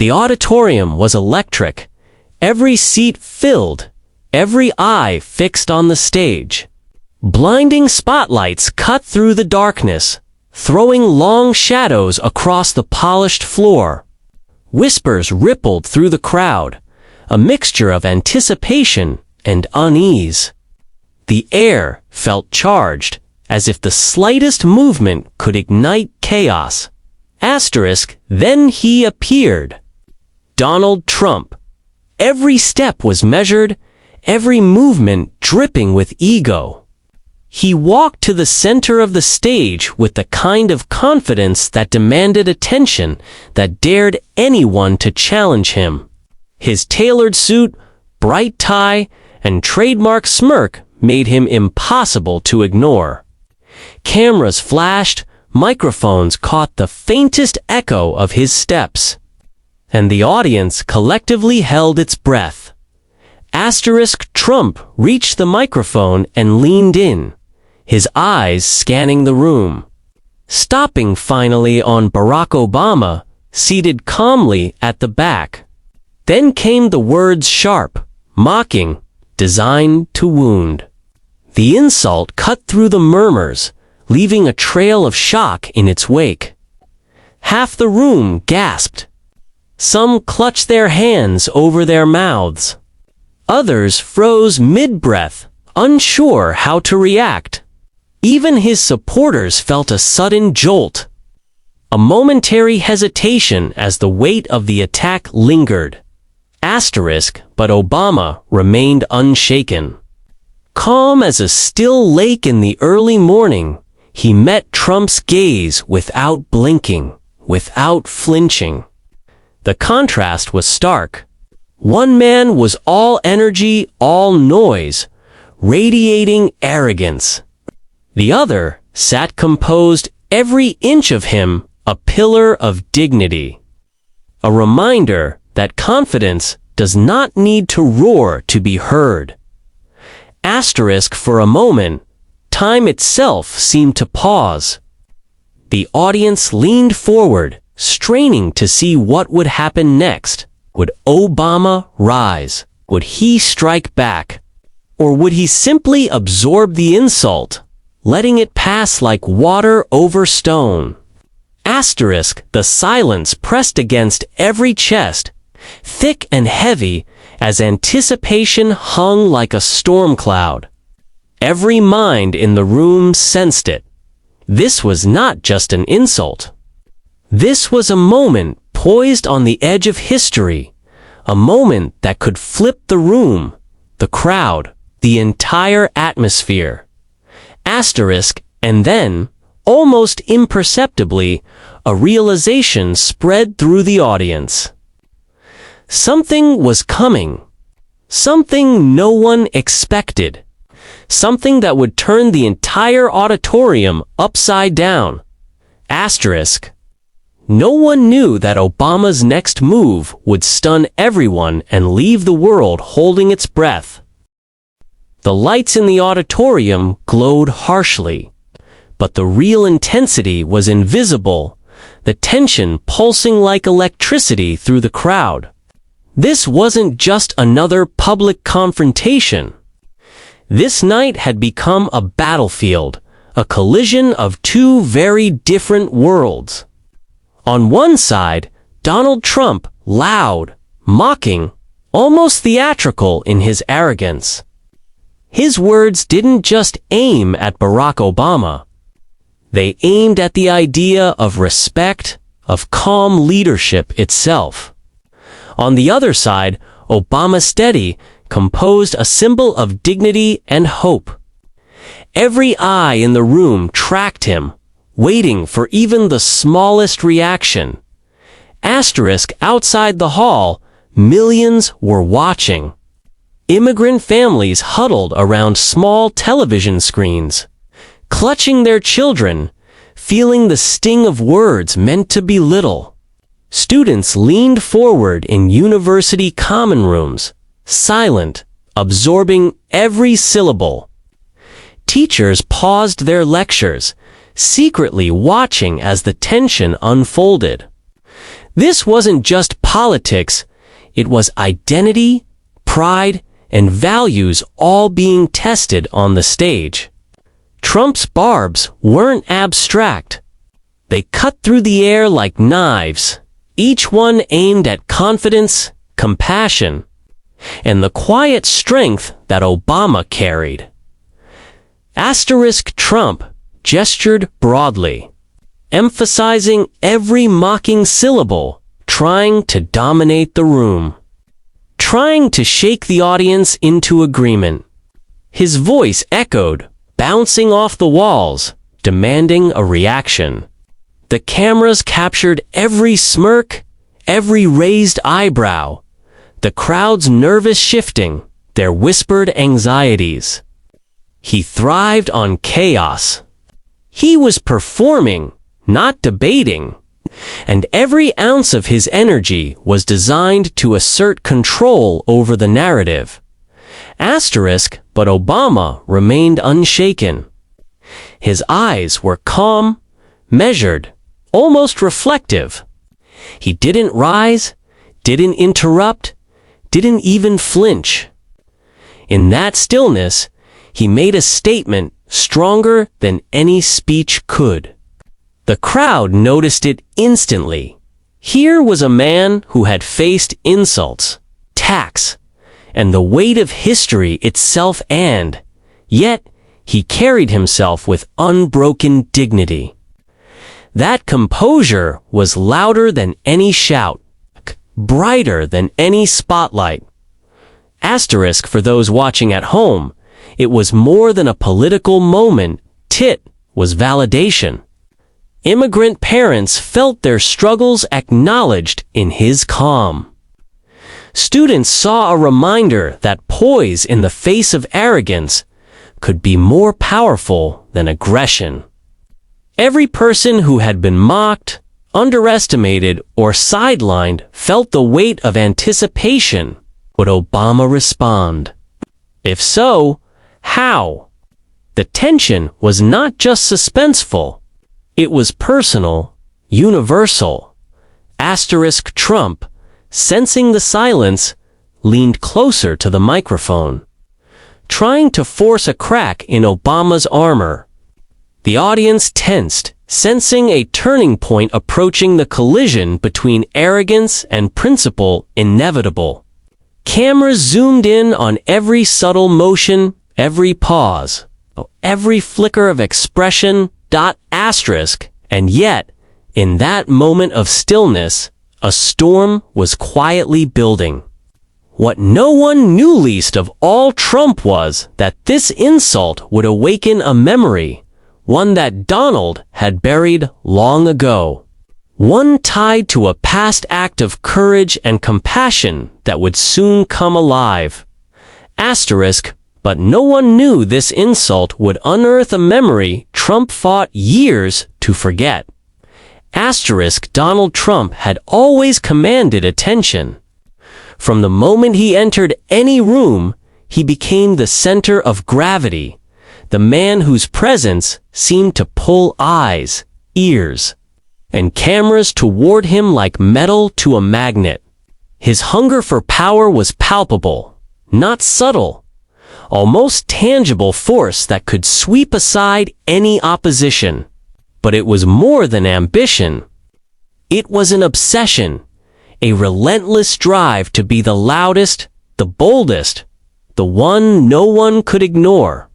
The auditorium was electric, every seat filled, every eye fixed on the stage. Blinding spotlights cut through the darkness, throwing long shadows across the polished floor. Whispers rippled through the crowd, a mixture of anticipation and unease. The air felt charged, as if the slightest movement could ignite chaos. Then he appeared. Donald Trump. Every step was measured, every movement dripping with ego. He walked to the center of the stage with the kind of confidence that demanded attention, that dared anyone to challenge him. His tailored suit, bright tie, and trademark smirk made him impossible to ignore. Cameras flashed, microphones caught the faintest echo of his steps, and the audience collectively held its breath. Trump reached the microphone and leaned in, his eyes scanning the room, stopping finally on Barack Obama, seated calmly at the back. Then came the words, sharp, mocking, designed to wound. The insult cut through the murmurs, leaving a trail of shock in its wake. Half the room gasped. Some clutched their hands over their mouths. Others froze mid-breath, unsure how to react. Even his supporters felt a sudden jolt, a momentary hesitation as the weight of the attack lingered. But Obama remained unshaken. Calm as a still lake in the early morning, he met Trump's gaze without blinking, without flinching. The contrast was stark. One man was all energy, all noise, radiating arrogance. The other sat composed, every inch of him a pillar of dignity. A reminder that confidence does not need to roar to be heard. For a moment, time itself seemed to pause. The audience leaned forward, straining to see what would happen next. Would Obama rise? Would he strike back? Or would he simply absorb the insult, letting it pass like water over stone? The silence pressed against every chest, thick and heavy as anticipation hung like a storm cloud. Every mind in the room sensed it. This was not just an insult. This was a moment poised on the edge of history, a moment that could flip the room, the crowd, the entire atmosphere. And then, almost imperceptibly, a realization spread through the audience. Something was coming. Something no one expected. Something that would turn the entire auditorium upside down. No one knew that Obama's next move would stun everyone and leave the world holding its breath. The lights in the auditorium glowed harshly, but the real intensity was invisible, the tension pulsing like electricity through the crowd. This wasn't just another public confrontation. This night had become a battlefield, a collision of two very different worlds. On one side, Donald Trump, loud, mocking, almost theatrical in his arrogance. His words didn't just aim at Barack Obama. They aimed at the idea of respect, of calm leadership itself. On the other side, Obama, steady, composed, a symbol of dignity and hope. Every eye in the room tracked him, waiting for even the smallest reaction. Outside the hall, millions were watching. Immigrant families huddled around small television screens, clutching their children, feeling the sting of words meant to belittle. Students leaned forward in university common rooms, silent, absorbing every syllable. Teachers paused their lectures, secretly watching as the tension unfolded. This wasn't just politics, it was identity, pride, and values all being tested on the stage. Trump's barbs weren't abstract. They cut through the air like knives, each one aimed at confidence, compassion, and the quiet strength that Obama carried. Trump gestured broadly, emphasizing every mocking syllable, trying to dominate the room, trying to shake the audience into agreement. His voice echoed, bouncing off the walls, demanding a reaction. The cameras captured every smirk, every raised eyebrow, the crowd's nervous shifting, their whispered anxieties. He thrived on chaos. He was performing, not debating, and every ounce of his energy was designed to assert control over the narrative. But Obama remained unshaken. His eyes were calm, measured, almost reflective. He didn't rise, didn't interrupt, didn't even flinch. In that stillness, he made a statement stronger than any speech could. The crowd noticed it instantly. Here was a man who had faced insults, attacks, and the weight of history itself, and yet he carried himself with unbroken dignity. That composure was louder than any shout, brighter than any spotlight. For those watching at home, it was more than a political moment, it was validation. Immigrant parents felt their struggles acknowledged in his calm. Students saw a reminder that poise in the face of arrogance could be more powerful than aggression. Every person who had been mocked, underestimated, or sidelined felt the weight of anticipation. Would Obama respond? If so, how? The tension was not just suspenseful. It was personal, universal. Trump, sensing the silence, leaned closer to the microphone, trying to force a crack in Obama's armor. The audience tensed, sensing a turning point approaching, the collision between arrogance and principle inevitable. Cameras zoomed in on every subtle motion, every pause, every flicker of expression, and yet, in that moment of stillness, a storm was quietly building. What no one knew least of all Trump was that this insult would awaken a memory, one that Donald had buried long ago. One tied to a past act of courage and compassion that would soon come alive. But no one knew this insult would unearth a memory Trump fought years to forget. Donald Trump had always commanded attention. From the moment he entered any room, he became the center of gravity, the man whose presence seemed to pull eyes, ears, and cameras toward him like metal to a magnet. His hunger for power was palpable, not subtle. Almost tangible force that could sweep aside any opposition. But it was more than ambition. It was an obsession, a relentless drive to be the loudest, the boldest, the one no one could ignore.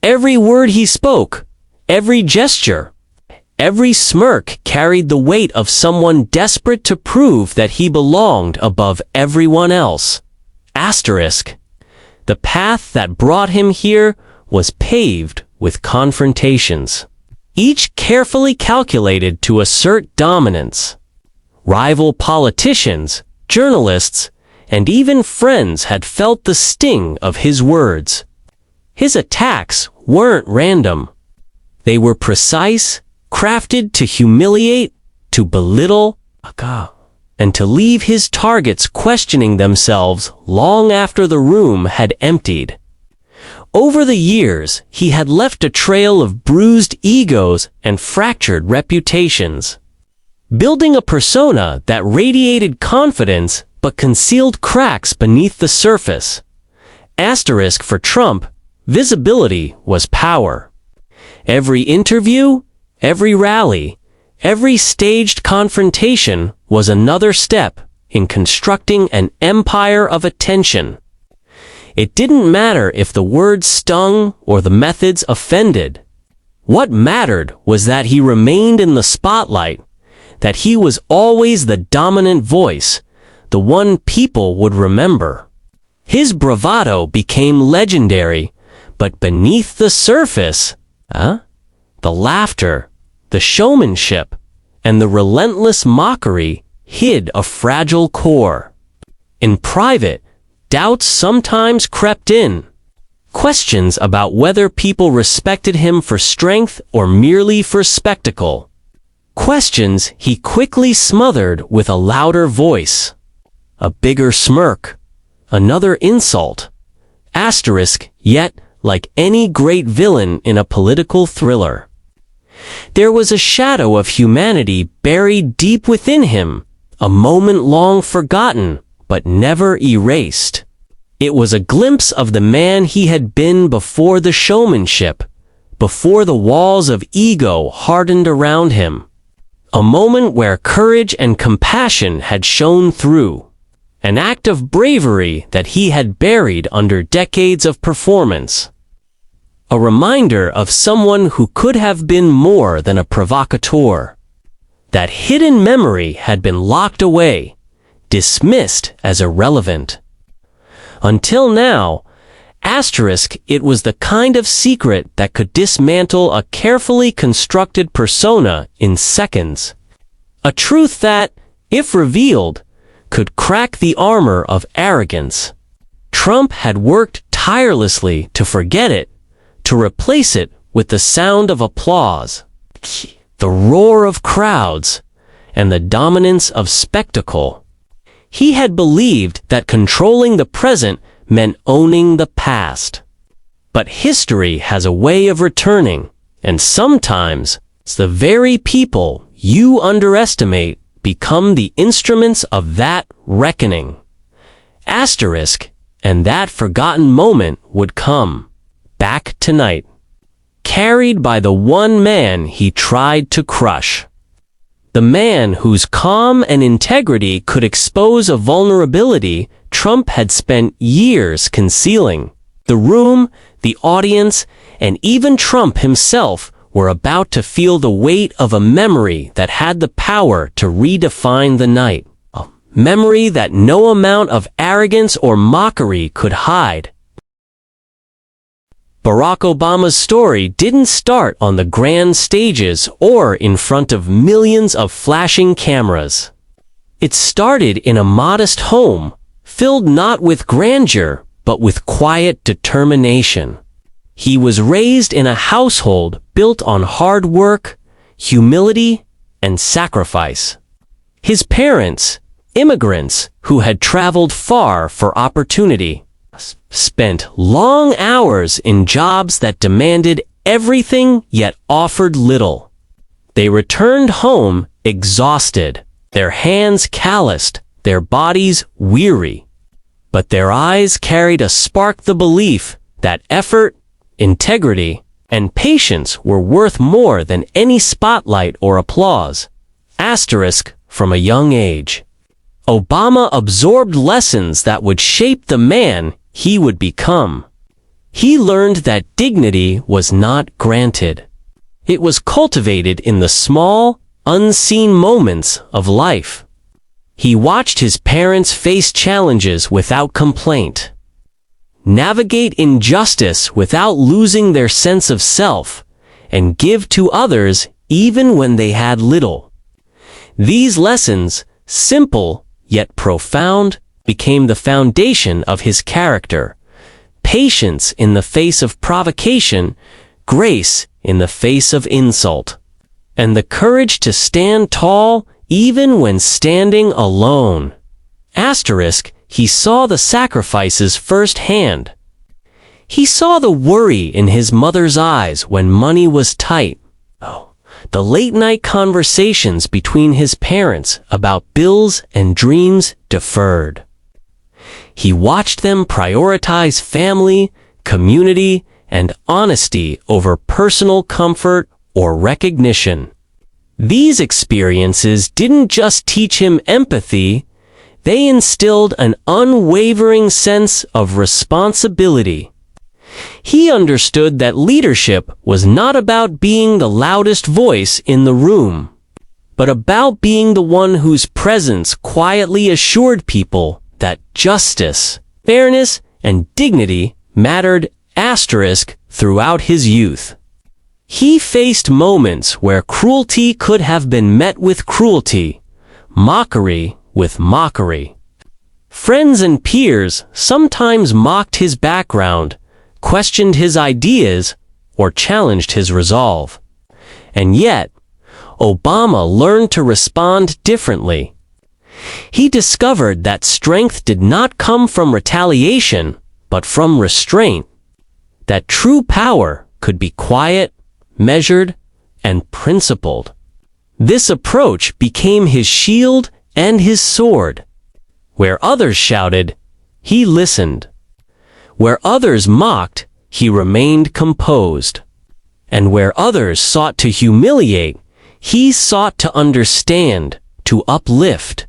Every word he spoke, every gesture, every smirk carried the weight of someone desperate to prove that he belonged above everyone else. The path that brought him here was paved with confrontations, each carefully calculated to assert dominance. Rival politicians, journalists, and even friends had felt the sting of his words. His attacks weren't random. They were precise, crafted to humiliate, to belittle, and to leave his targets questioning themselves long after the room had emptied. Over the years, he had left a trail of bruised egos and fractured reputations. building a persona that radiated confidence but concealed cracks beneath the surface. Asterisk for Trump, visibility was power. Every interview, every rally, every staged confrontation was another step in constructing an empire of attention. It didn't matter if the words stung or the methods offended. What mattered was that he remained in the spotlight, that he was always the dominant voice, the one people would remember. His bravado became legendary, but beneath the surface, the laughter, the showmanship, and the relentless mockery hid a fragile core. In private, doubts sometimes crept in. Questions about whether people respected him for strength or merely for spectacle. Questions he quickly smothered with a louder voice. A bigger smirk. Another insult. Asterisk, yet, like any great villain in a political thriller, there was a shadow of humanity buried deep within him, a moment long forgotten, but never erased. It was a glimpse of the man he had been before the showmanship, before the walls of ego hardened around him. A moment where courage and compassion had shone through. An act of bravery that he had buried under decades of performance. A reminder of someone who could have been more than a provocateur. That hidden memory had been locked away, dismissed as irrelevant. Until now, asterisk, it was the kind of secret that could dismantle a carefully constructed persona in seconds. A truth that, if revealed, could crack the armor of arrogance. Trump had worked tirelessly to forget it, to replace it with the sound of applause, the roar of crowds, and the dominance of spectacle. He had believed that controlling the present meant owning the past. But history has a way of returning, and sometimes the very people you underestimate become the instruments of that reckoning. Asterisk, and that forgotten moment would come, back tonight, carried by the one man he tried to crush. The man whose calm and integrity could expose a vulnerability Trump had spent years concealing. The room, the audience, and even Trump himself were about to feel the weight of a memory that had the power to redefine the night. A memory that no amount of arrogance or mockery could hide. Barack Obama's story didn't start on the grand stages or in front of millions of flashing cameras. It started in a modest home, filled not with grandeur, but with quiet determination. He was raised in a household built on hard work, humility, and sacrifice. His parents, immigrants who had traveled far for opportunity, spent long hours in jobs that demanded everything yet offered little. They returned home exhausted, their hands calloused, their bodies weary. But their eyes carried a spark, the belief that effort, integrity, and patience were worth more than any spotlight or applause. Asterisk, from a young age. Obama absorbed lessons that would shape the man he would become. He learned that dignity was not granted. It was cultivated in the small, unseen moments of life. He watched his parents face challenges without complaint, navigate injustice without losing their sense of self, and give to others even when they had little. These lessons, simple yet profound, became the foundation of his character. Patience in the face of provocation, grace in the face of insult, and the courage to stand tall even when standing alone. Asterisk, he saw the sacrifices firsthand. He saw the worry in his mother's eyes when money was tight. the late-night conversations between his parents about bills and dreams deferred. He watched them prioritize family, community, and honesty over personal comfort or recognition. These experiences didn't just teach him empathy, they instilled an unwavering sense of responsibility. He understood that leadership was not about being the loudest voice in the room, but about being the one whose presence quietly assured people that justice, fairness, and dignity mattered throughout his youth. He faced moments where cruelty could have been met with cruelty, mockery with mockery. Friends and peers sometimes mocked his background, questioned his ideas, or challenged his resolve. And yet, Obama learned to respond differently. He discovered that strength did not come from retaliation, but from restraint. That true power could be quiet, measured, and principled. This approach became his shield and his sword. Where others shouted, he listened. Where others mocked, he remained composed. And where others sought to humiliate, he sought to understand, to uplift.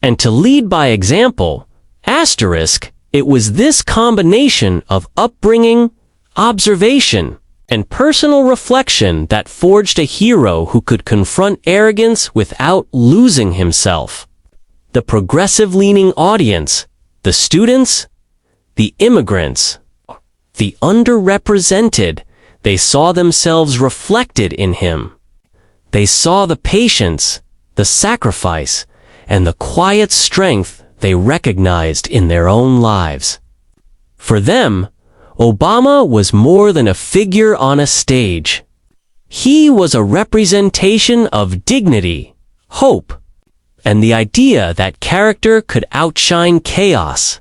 And to lead by example, it was this combination of upbringing, observation, and personal reflection that forged a hero who could confront arrogance without losing himself. The progressive-leaning audience, the students, the immigrants, the underrepresented, they saw themselves reflected in him. They saw the patience, the sacrifice, and the quiet strength they recognized in their own lives. For them, Obama was more than a figure on a stage. He was a representation of dignity, hope, and the idea that character could outshine chaos.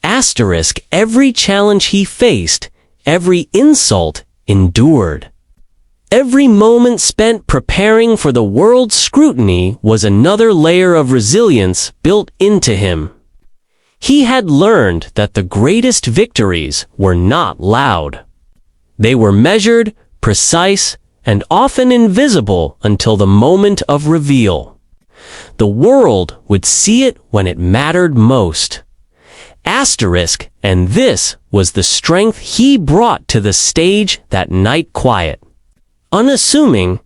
Every challenge he faced, every insult endured. Every moment spent preparing for the world's scrutiny was another layer of resilience built into him. He had learned that the greatest victories were not loud. They were measured, precise, and often invisible until the moment of reveal. The world would see it when it mattered most. And this was the strength he brought to the stage that night. Quiet, unassuming,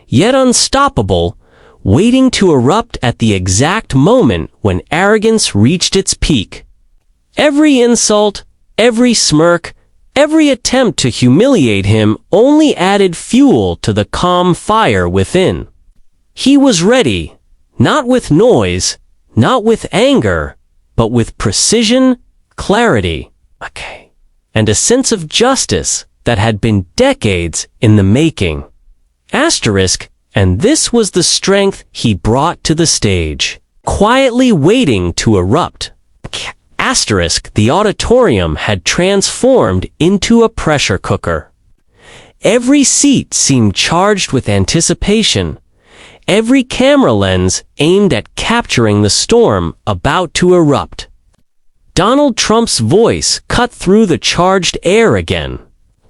yet unstoppable, waiting to erupt at the exact moment when arrogance reached its peak. Every insult, every smirk, every attempt to humiliate him only added fuel to the calm fire within. He was ready, not with noise, not with anger, but with precision, clarity, and a sense of justice that had been decades in the making. And this was the strength he brought to the stage, quietly waiting to erupt. The auditorium had transformed into a pressure cooker. Every seat seemed charged with anticipation, every camera lens aimed at capturing the storm about to erupt. Donald Trump's voice cut through the charged air again,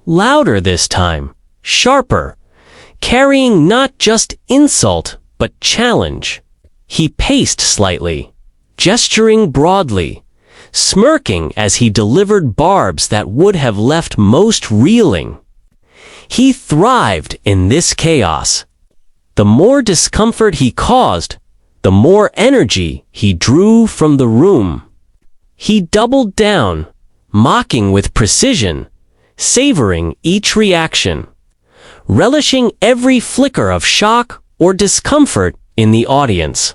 louder this time, sharper, carrying not just insult but challenge. He paced slightly, gesturing broadly, smirking as he delivered barbs that would have left most reeling. He thrived in this chaos. The more discomfort he caused, the more energy he drew from the room. He doubled down, mocking with precision, savoring each reaction, relishing every flicker of shock or discomfort in the audience.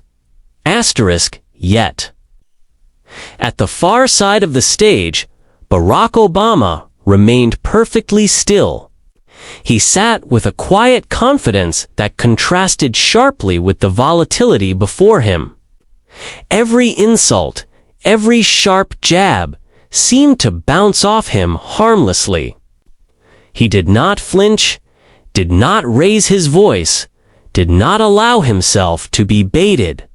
Yet. At the far side of the stage, Barack Obama remained perfectly still. He sat with a quiet confidence that contrasted sharply with the volatility before him. Every insult, every sharp jab, seemed to bounce off him harmlessly. He did not flinch, did not raise his voice, did not allow himself to be baited.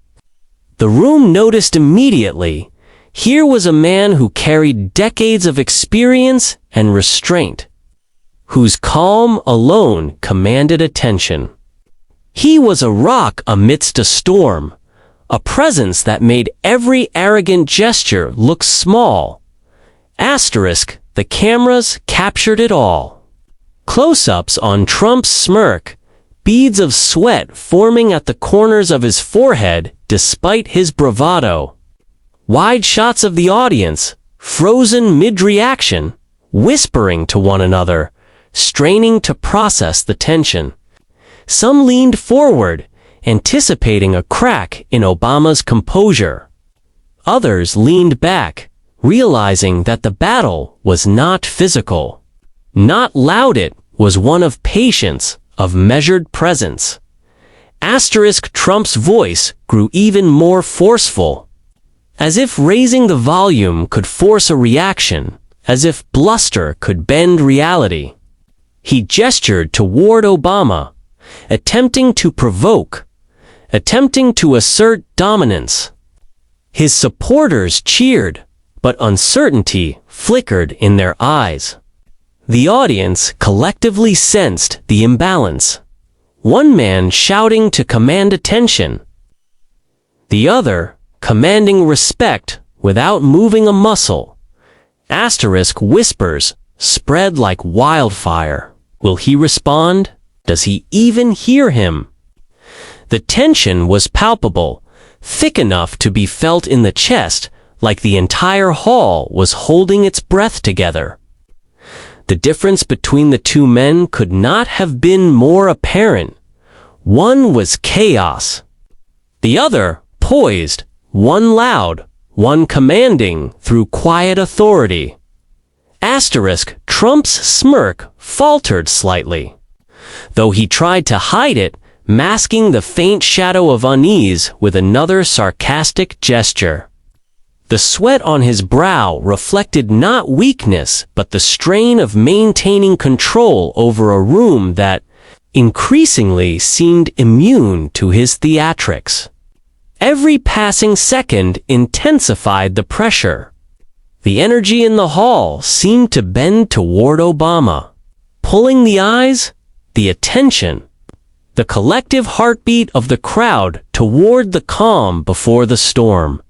The room noticed immediately. Here was a man who carried decades of experience and restraint, whose calm alone commanded attention. He was a rock amidst a storm, a presence that made every arrogant gesture look small. Asterisk, the cameras captured it all. Close-ups on Trump's smirk, beads of sweat forming at the corners of his forehead despite his bravado. Wide shots of the audience, frozen mid-reaction, whispering to one another, straining to process the tension. Some leaned forward, anticipating a crack in Obama's composure. Others leaned back, realizing that the battle was not physical. Not loud, it was one of patience, of measured presence. Asterisk, Trump's voice grew even more forceful. As if raising the volume could force a reaction, as if bluster could bend reality. He gestured toward Obama, attempting to provoke, attempting to assert dominance. His supporters cheered, but uncertainty flickered in their eyes. The audience collectively sensed the imbalance. One man shouting to command attention, the other commanding respect without moving a muscle. Asterisk, whispers spread like wildfire. Will he respond? Does he even hear him? The tension was palpable, thick enough to be felt in the chest, like the entire hall was holding its breath together. The difference between the two men could not have been more apparent. One was chaos. The other, poised, one loud, one commanding through quiet authority. Asterisk, Trump's smirk faltered slightly, though he tried to hide it, masking the faint shadow of unease with another sarcastic gesture. The sweat on his brow reflected not weakness but the strain of maintaining control over a room that increasingly seemed immune to his theatrics. Every passing second intensified the pressure. The energy in the hall seemed to bend toward Obama, pulling the eyes, the attention, the collective heartbeat of the crowd toward the calm before the storm.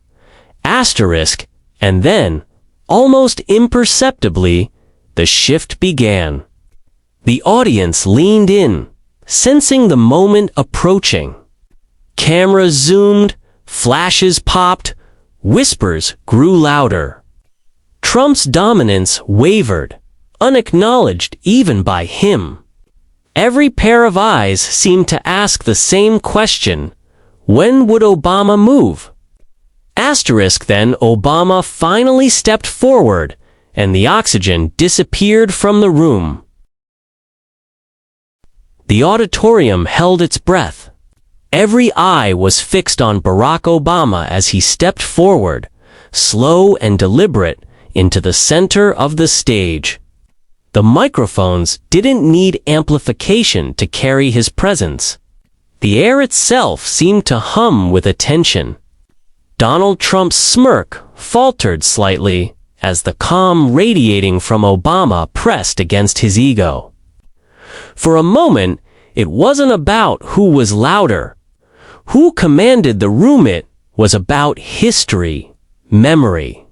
Asterisk, and then, almost imperceptibly, the shift began. The audience leaned in, sensing the moment approaching. Cameras zoomed, flashes popped, whispers grew louder. Trump's dominance wavered, unacknowledged even by him. Every pair of eyes seemed to ask the same question: when would Obama move? Asterisk, then Obama finally stepped forward, and the oxygen disappeared from the room. The auditorium held its breath. Every eye was fixed on Barack Obama as he stepped forward, slow and deliberate, into the center of the stage. The microphones didn't need amplification to carry his presence. The air itself seemed to hum with attention. Donald Trump's smirk faltered slightly as the calm radiating from Obama pressed against his ego. For a moment, it wasn't about who was louder, who commanded the room. It was about history, memory,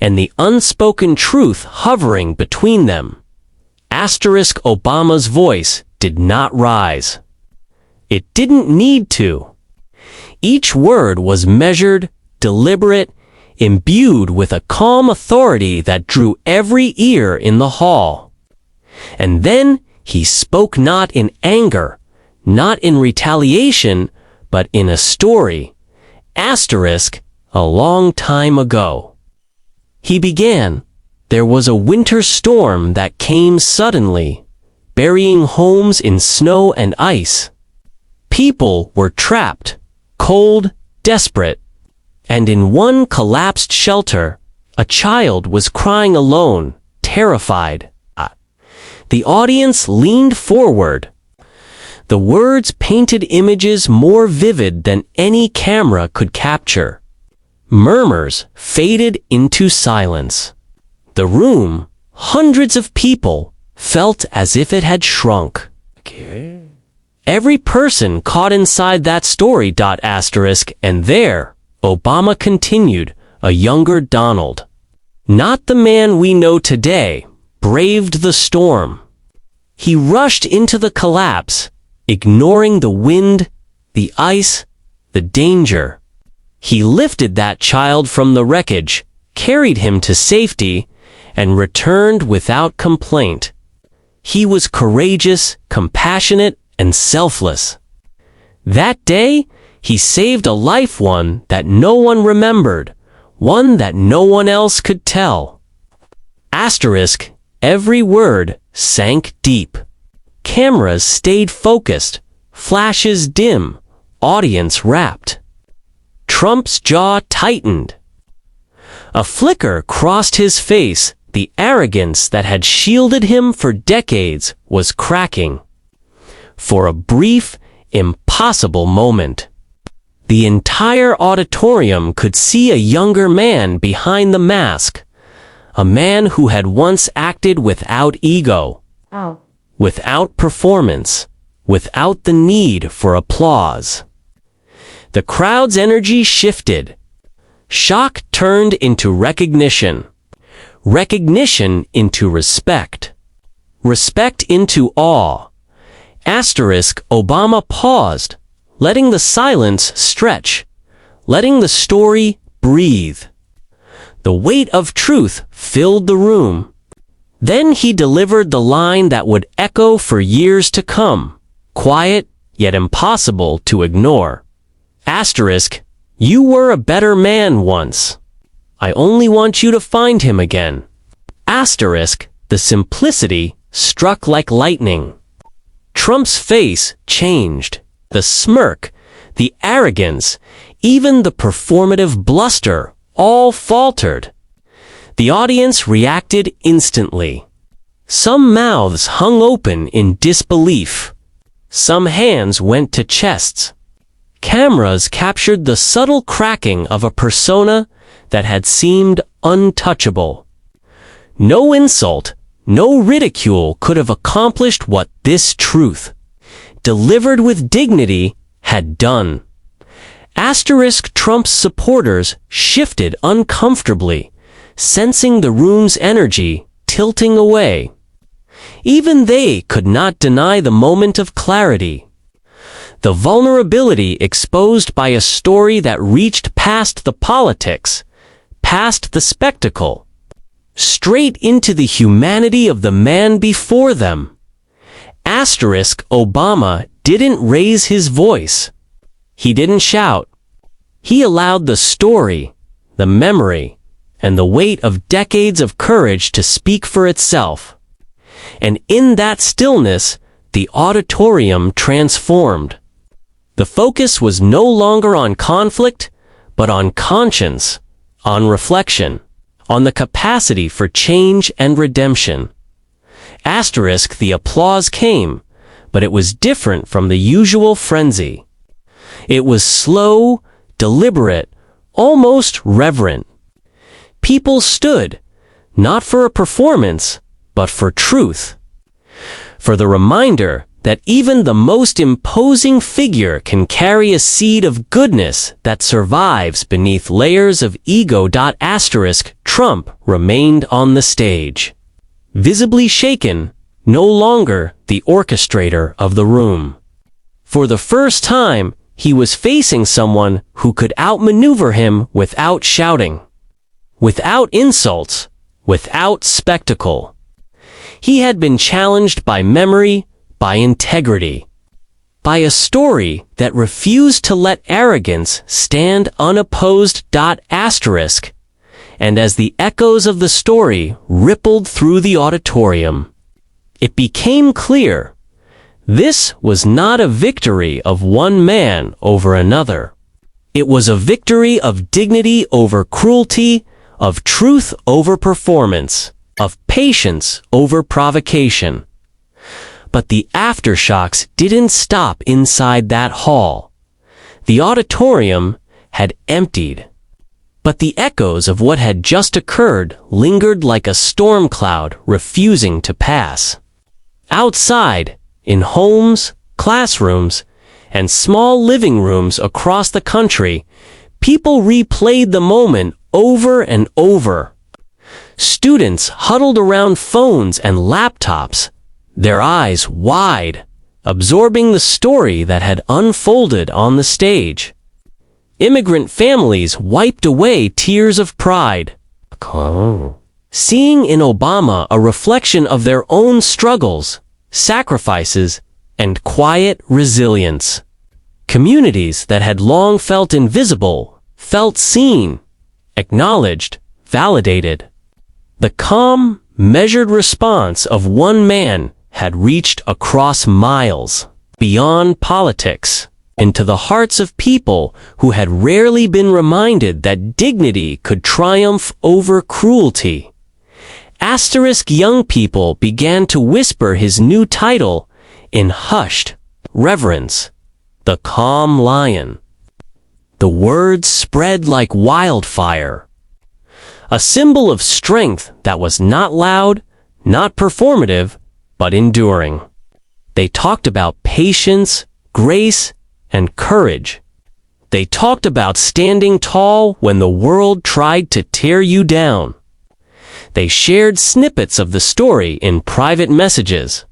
and the unspoken truth hovering between them. Asterisk, Obama's voice did not rise. It didn't need to. Each word was measured, deliberate, imbued with a calm authority that drew every ear in the hall. And then he spoke, not in anger, not in retaliation, but in a story. Asterisk, a long time ago. He began, there was a winter storm that came suddenly, burying homes in snow and ice. People were trapped, cold, desperate, and in one collapsed shelter, a child was crying alone, terrified. The audience leaned forward. The words painted images more vivid than any camera could capture. Murmurs faded into silence. The room, hundreds of people, felt as if it had shrunk. Every person caught inside that story. And there, Obama continued, a younger Donald. Not the man we know today, braved the storm. He rushed into the collapse, ignoring the wind, the ice, the danger. He lifted that child from the wreckage, carried him to safety, and returned without complaint. He was courageous, compassionate, and selfless. That day, he saved a life, one that no one remembered, one that no one else could tell. Asterisk, every word sank deep. Cameras stayed focused, flashes dim, audience rapt. Trump's jaw tightened. A flicker crossed his face. The arrogance that had shielded him for decades was cracking. For a brief, impossible moment, the entire auditorium could see a younger man behind the mask, a man who had once acted without ego, without performance, without the need for applause. The crowd's energy shifted. Shock turned into recognition. Recognition into respect. Respect into awe. Asterisk, Obama paused, letting the silence stretch, letting the story breathe. The weight of truth filled the room. Then he delivered the line that would echo for years to come, quiet yet impossible to ignore. Asterisk, you were a better man once. I only want you to find him again. Asterisk, the simplicity struck like lightning. Trump's face changed. The smirk, the arrogance, even the performative bluster, all faltered. The audience reacted instantly. Some mouths hung open in disbelief. Some hands went to chests. Cameras captured the subtle cracking of a persona that had seemed untouchable. No insult, no ridicule could have accomplished what this truth, delivered with dignity, had done. Asterisk, Trump's supporters shifted uncomfortably, sensing the room's energy tilting away. Even they could not deny the moment of clarity. The vulnerability exposed by a story that reached past the politics, past the spectacle, straight into the humanity of the man before them. Asterisk, Obama didn't raise his voice. He didn't shout. He allowed the story, the memory, and the weight of decades of courage to speak for itself. And in that stillness, the auditorium transformed. The focus was no longer on conflict, but on conscience, on reflection, on the capacity for change and redemption. Asterisk, the applause came, but it was different from the usual frenzy. It was slow, deliberate, almost reverent. People stood, not for a performance, but for truth. For the reminder that even the most imposing figure can carry a seed of goodness that survives beneath layers of ego. Asterisk, Trump remained on the stage. Visibly shaken, no longer the orchestrator of the room. For the first time, he was facing someone who could outmaneuver him without shouting, without insults, without spectacle. He had been challenged by memory, by integrity, by a story that refused to let arrogance stand unopposed. Asterisk, and as the echoes of the story rippled through the auditorium, it became clear this was not a victory of one man over another. It was a victory of dignity over cruelty, of truth over performance, of patience over provocation. But the aftershocks didn't stop inside that hall. The auditorium had emptied. But the echoes of what had just occurred lingered like a storm cloud refusing to pass. Outside, in homes, classrooms, and small living rooms across the country, people replayed the moment over and over. Students huddled around phones and laptops, their eyes wide, absorbing the story that had unfolded on the stage. Immigrant families wiped away tears of pride, seeing in Obama a reflection of their own struggles, sacrifices, and quiet resilience. Communities that had long felt invisible felt seen, acknowledged, validated. The calm, measured response of one man had reached across miles, beyond politics, into the hearts of people who had rarely been reminded that dignity could triumph over cruelty. Young people began to whisper his new title in hushed reverence, the calm lion. The words spread like wildfire, a symbol of strength that was not loud, not performative, but enduring. They talked about patience, grace, and courage. They talked about standing tall when the world tried to tear you down. They shared snippets of the story in private messages,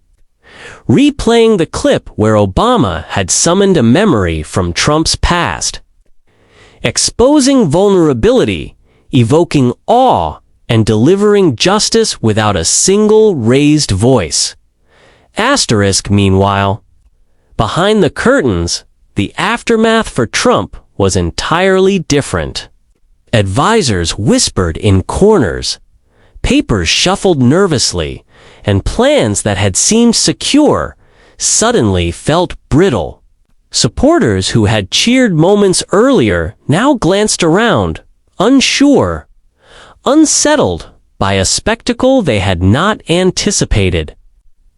replaying the clip where Obama had summoned a memory from Trump's past, exposing vulnerability, evoking awe, and delivering justice without a single raised voice. Meanwhile, behind the curtains, the aftermath for Trump was entirely different. Advisors whispered in corners, papers shuffled nervously, and plans that had seemed secure suddenly felt brittle. Supporters who had cheered moments earlier now glanced around, unsure, unsettled by a spectacle they had not anticipated.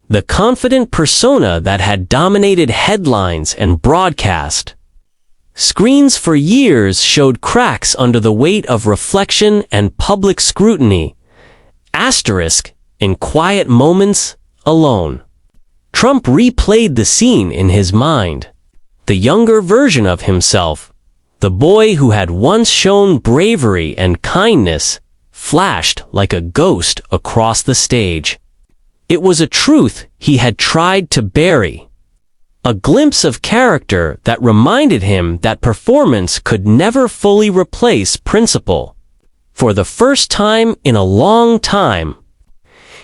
The confident persona that had dominated headlines and broadcast screens for years showed cracks under the weight of reflection and public scrutiny. In quiet moments, alone. Trump replayed the scene in his mind. The younger version of himself, the boy who had once shown bravery and kindness, flashed like a ghost across the stage. It was a truth he had tried to bury. A glimpse of character that reminded him that performance could never fully replace principle. For the first time in a long time,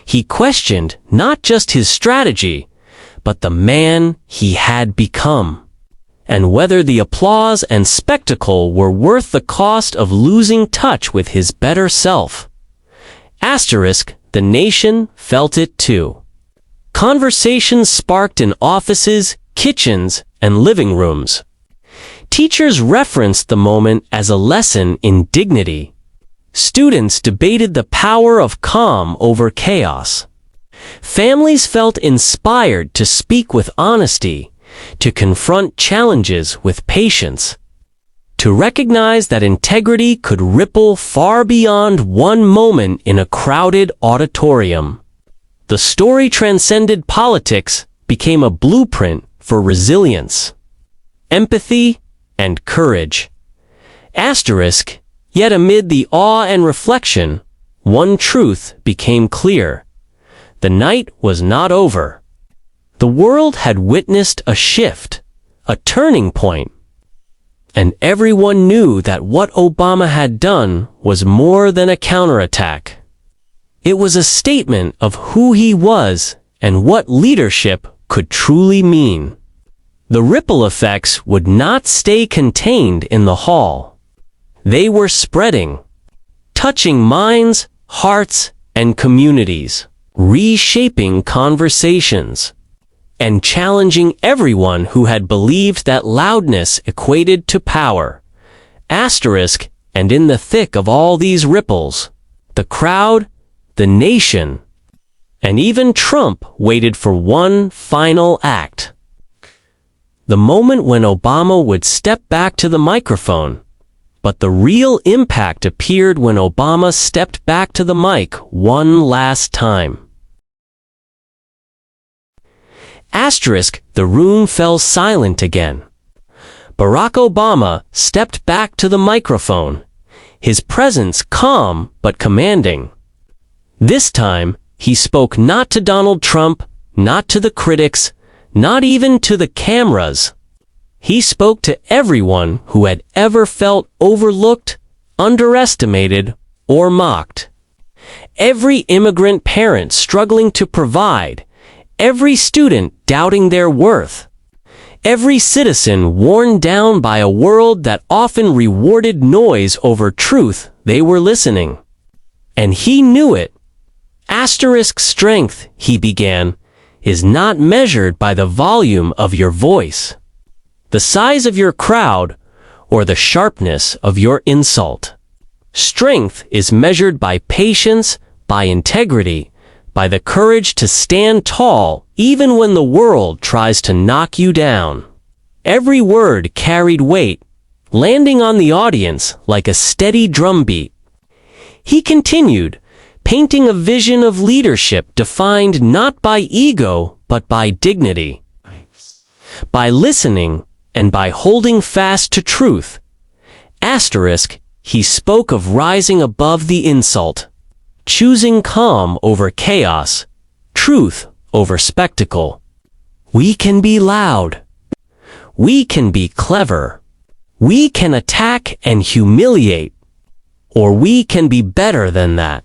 he questioned not just his strategy, but the man he had become, and whether the applause and spectacle were worth the cost of losing touch with his better self. The nation felt it too. Conversations sparked in offices, kitchens, and living rooms. Teachers referenced the moment as a lesson in dignity. Students debated the power of calm over chaos. Families felt inspired to speak with honesty, to confront challenges with patience, to recognize that integrity could ripple far beyond one moment in a crowded auditorium. The story transcended politics, became a blueprint for resilience, empathy, and courage. Yet amid the awe and reflection, one truth became clear. The night was not over. The world had witnessed a shift, a turning point. And everyone knew that what Obama had done was more than a counterattack. It was a statement of who he was and what leadership could truly mean. The ripple effects would not stay contained in the hall. They were spreading, touching minds, hearts, and communities, reshaping conversations, and challenging everyone who had believed that loudness equated to power. And in the thick of all these ripples, the crowd, the nation, And even Trump waited for one final act. The moment when Obama would step back to the microphone. But the real impact appeared when Obama stepped back to the mic one last time. Asterisk, the room fell silent again. Barack Obama stepped back to the microphone, his presence calm but commanding. This time, he spoke not to Donald Trump, not to the critics, not even to the cameras. He spoke to everyone who had ever felt overlooked, underestimated, or mocked. Every immigrant parent struggling to provide, every student doubting their worth, every citizen worn down by a world that often rewarded noise over truth. They were listening. And he knew it. Asterisk strength, he began, is not measured by the volume of your voice, the size of your crowd, or the sharpness of your insult. Strength is measured by patience, by integrity, by the courage to stand tall even when the world tries to knock you down. Every word carried weight, landing on the audience like a steady drumbeat. He continued, painting a vision of leadership defined not by ego but by dignity. By listening and by holding fast to truth. Asterisk, he spoke of rising above the insult, choosing calm over chaos, truth over spectacle. We can be loud. We can be clever. We can attack and humiliate. Or we can be better than that.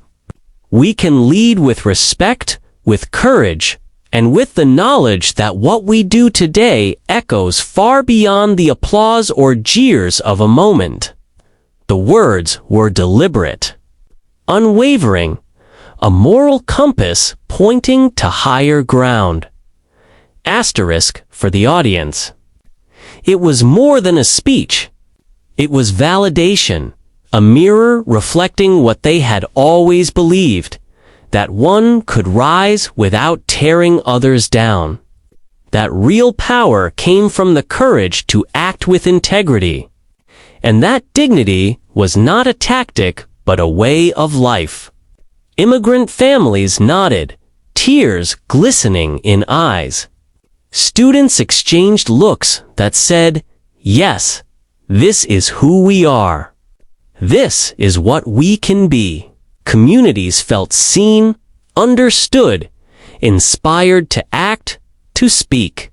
We can lead with respect, with courage, and with the knowledge that what we do today echoes far beyond the applause or jeers of a moment. The words were deliberate, unwavering, a moral compass pointing to higher ground. Asterisk for the audience. It was more than a speech. It was validation, a mirror reflecting what they had always believed, that one could rise without tearing others down. That real power came from the courage to act with integrity. And that dignity was not a tactic, but a way of life. Immigrant families nodded, tears glistening in eyes. Students exchanged looks that said, "Yes, this is who we are. This is what we can be." Communities felt seen, understood, inspired to act, to speak,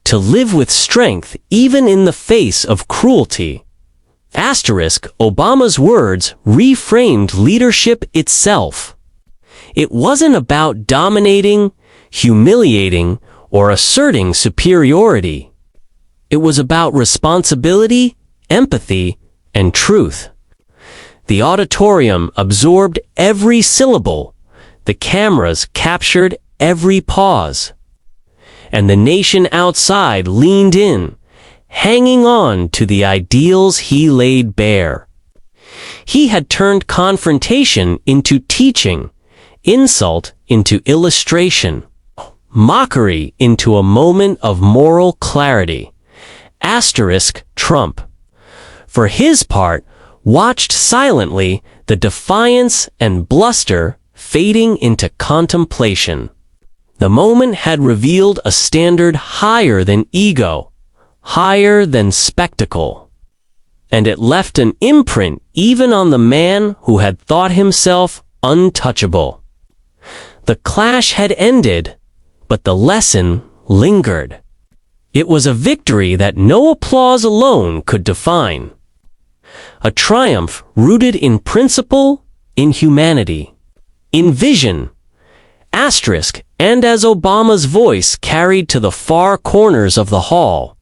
to live with strength even in the face of cruelty. Asterisk, Obama's words reframed leadership itself. It wasn't about dominating, humiliating, or asserting superiority. It was about responsibility, empathy, and truth. The auditorium absorbed every syllable. The cameras captured every pause. And the nation outside leaned in, hanging on to the ideals he laid bare. He had turned confrontation into teaching, insult into illustration, mockery into a moment of moral clarity. Asterisk Trump, for his part, watched silently the defiance and bluster fading into contemplation. The moment had revealed a standard higher than ego, higher than spectacle. And it left an imprint even on the man who had thought himself untouchable. The clash had ended, but the lesson lingered. It was a victory that no applause alone could define. A triumph rooted in principle, in humanity, in vision. Asterisk, and as Obama's voice carried to the far corners of the hall,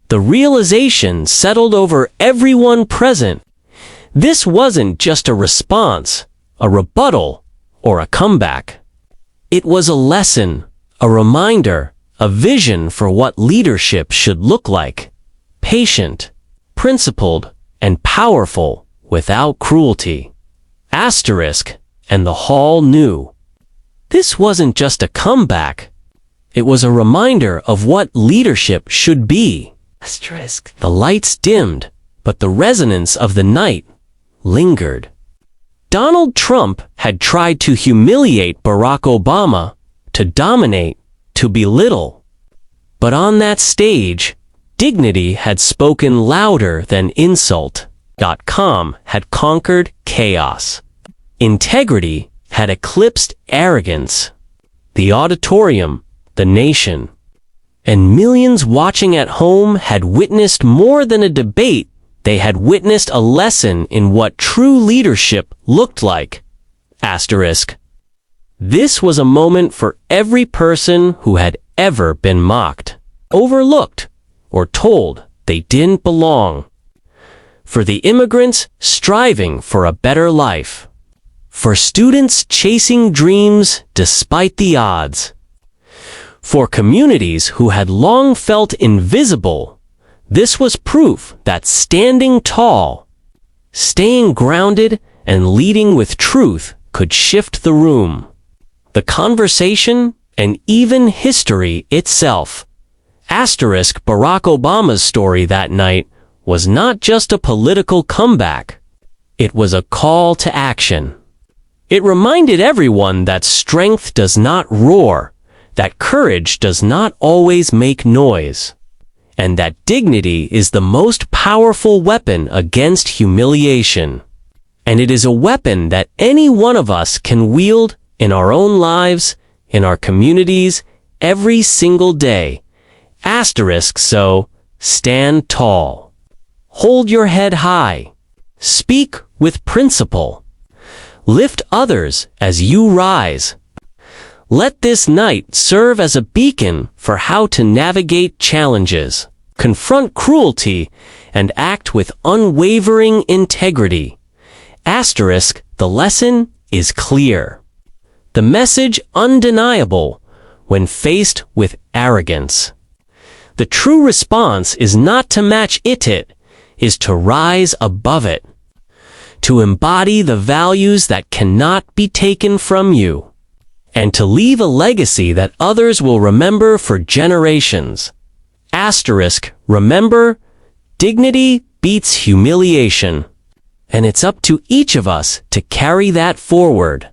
the realization settled over everyone present. This wasn't just a response, a rebuttal, or a comeback. It was a lesson, a reminder, a vision for what leadership should look like. Patient, principled, and powerful without cruelty. Asterisk, and the hall knew. This wasn't just a comeback. It was a reminder of what leadership should be. The lights dimmed, but the resonance of the night lingered. Donald Trump had tried to humiliate Barack Obama, to dominate, to belittle. But on that stage, dignity had spoken louder than insult. Calm had conquered chaos. Integrity had eclipsed arrogance. The auditorium, the nation, and millions watching at home had witnessed more than a debate. They had witnessed a lesson in what true leadership looked like. This was a moment for every person who had ever been mocked, overlooked, or told they didn't belong. For the immigrants striving for a better life. For students chasing dreams despite the odds. For communities who had long felt invisible, this was proof that standing tall, staying grounded, and leading with truth could shift the room, the conversation, and even history itself. Barack Obama's story that night was not just a political comeback. It was a call to action. It reminded everyone that strength does not roar, that courage does not always make noise, and that dignity is the most powerful weapon against humiliation. And it is a weapon that any one of us can wield in our own lives, in our communities, every single day. So, stand tall. Hold your head high. Speak with principle. Lift others as you rise. Let this night serve as a beacon for how to navigate challenges, confront cruelty, and act with unwavering integrity. The lesson is clear. The message undeniable when faced with arrogance. The true response is not to match it is to rise above it. To embody the values that cannot be taken from you. And to leave a legacy that others will remember for generations. Remember, dignity beats humiliation. And it's up to each of us to carry that forward.